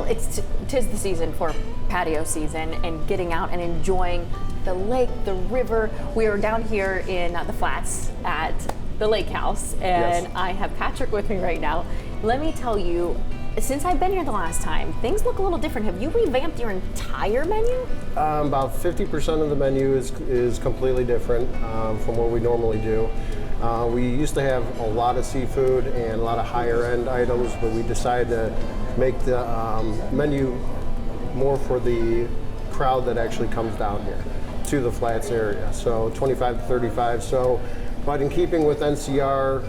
Well, tis the season for patio season and getting out and enjoying the lake, the river. We are down here in the flats at the Lakehouse, and Yes. I have Patrick with me right now. Let me tell you, since I've been here the last time, things look a little different. Have you revamped your entire menu? About 50% of the menu is completely different from what we normally do. We used to have a lot of seafood and a lot of higher end items, but we decided to make the menu more for the crowd that actually comes down here to the Flats area. So 25 to 35. But in keeping with NCR,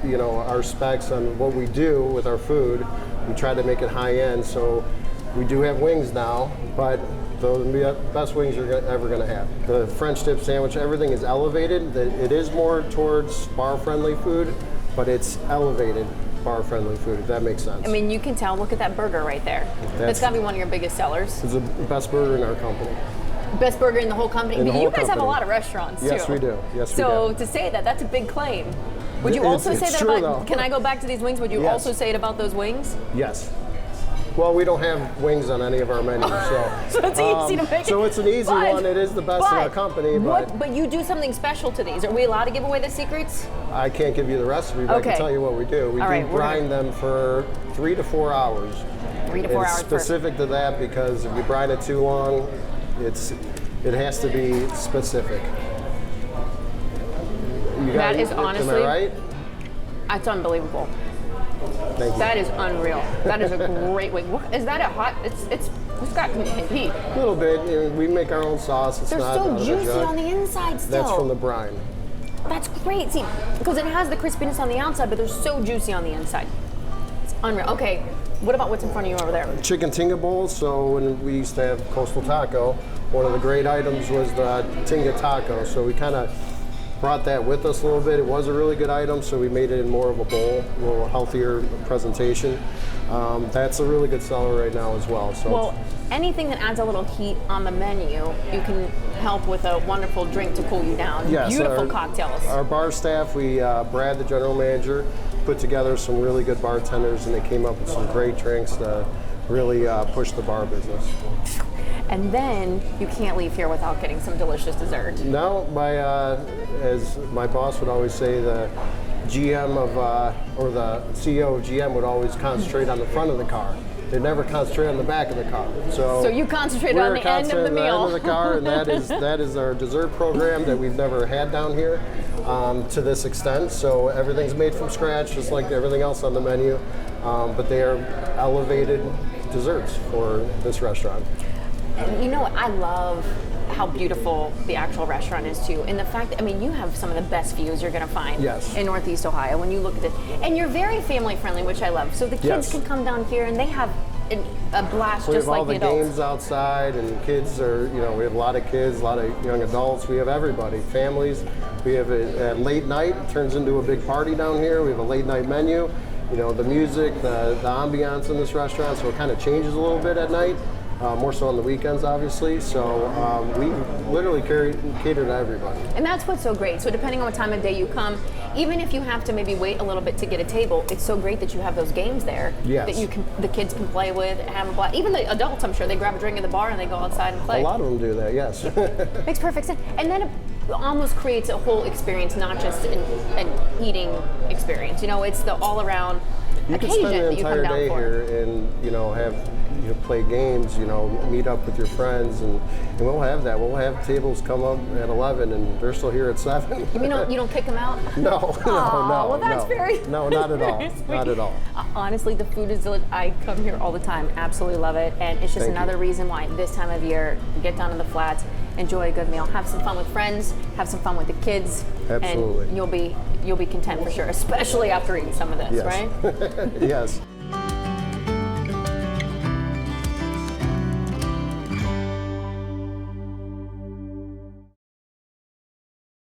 you know, our specs on what we do with our food, we try to make it high end. So we do have wings now, but the best wings you're ever going to have. The French dip sandwich, everything is elevated. It is more towards bar-friendly food, but it's elevated bar-friendly food, if that makes sense. I mean, you can tell. Look at that burger right there. That's got to be one of your biggest sellers. It's the best burger in our company. Best burger in the whole company. In the whole you guys have a company. lot of restaurants too. Yes, we do. Yes, we so do. to say that, that's a big claim. Would you It's- also say it's that true, about? though. Can I go back to these wings? Would you Yes. also say it about those wings? Yes. Well, we don't have wings on any of our menus, so. So it's easy to make. So it's an easy But- one. It is the best in our company, but But you do something special to these. Are we allowed to give away the secrets? I can't give you the recipe, but I Okay. can tell you what we do. We All do right, we're brine them for 3 to 4 hours. 3 to 4 It's hours. specific to that because if you brine it too long, it has to be specific. That is am honestly- I right? That's unbelievable. Thank you. That is unreal. That is a great wing. Is that a hot? It's got heat. A little bit. You know, we make our own sauce. It's They're not so out of a juicy jug. on the inside still. That's from the brine. That's great. See, because it has the crispiness on the outside, but they're so juicy on the inside. It's unreal. Okay, what about what's in front of you over there? Chicken tinga bowls. So when we used to have Coastal Taco, one of the great items was the tinga taco. So we kind of brought that with us a little bit. It was a really good item, so we made it in more of a bowl, a little healthier presentation. That's a really good seller right now as well. So Well, anything that adds a little heat on the menu, you can help with a wonderful drink to cool you down. yes, Beautiful cocktails. Our bar staff, Brad, the general manager, put together some really good bartenders, and they came up with some great drinks to really push the bar business. And then you can't leave here without getting some delicious dessert. No, as my boss would always say, the GM or the CEO of GM would always concentrate on the front of the car. They never concentrate on the back of the car. So you concentrate we're on the end of the concentrating meal. on the end of the car, and that is our dessert program that we've never had down here to this extent. So everything's made from scratch, just like everything else on the menu, but they are elevated desserts for this restaurant. And you know what? I love how beautiful the actual restaurant is too, and the fact that, I mean, you have some of the best views you're going to find Yes. in Northeast Ohio when you look at it, and you're very family friendly, which I love. So the kids Yes. can come down here and they have a blast We just have all like the adults. games outside, and kids are, we have a lot of kids, a lot of young adults. We have everybody, families. We have a late night, it turns into a big party down here. We have a late night menu. The music, the ambiance in this restaurant, so it kind of changes a little bit at night. More so on the weekends, obviously. So we literally cater to everybody. And that's what's so great. So depending on what time of day you come, even if you have to maybe wait a little bit to get a table, it's so great that you have those games there Yes. that the kids can play with and have a blast. Even the adults, I'm sure, they grab a drink at the bar and they go outside and play. A lot of them do that, yes. Makes perfect sense. And then it almost creates a whole experience, not just an eating experience. It's the all-around You can occasion spend an that you come entire down day for. here and have play games, meet up with your friends, and we'll have that. We'll have tables come up at 11 and they're still here at 7. You don't kick them out? No, Aw, well, that's no. very No, not at all. very sweet. Not at all. Honestly, the food is delicious. I come here all the time, absolutely love it, and it's just Thank you. another reason why this time of year, get down to the flats, enjoy a good meal, have some fun with friends, have some fun with the kids, Absolutely. and you'll be content for sure, especially after eating some of this, Yes. right? Yes.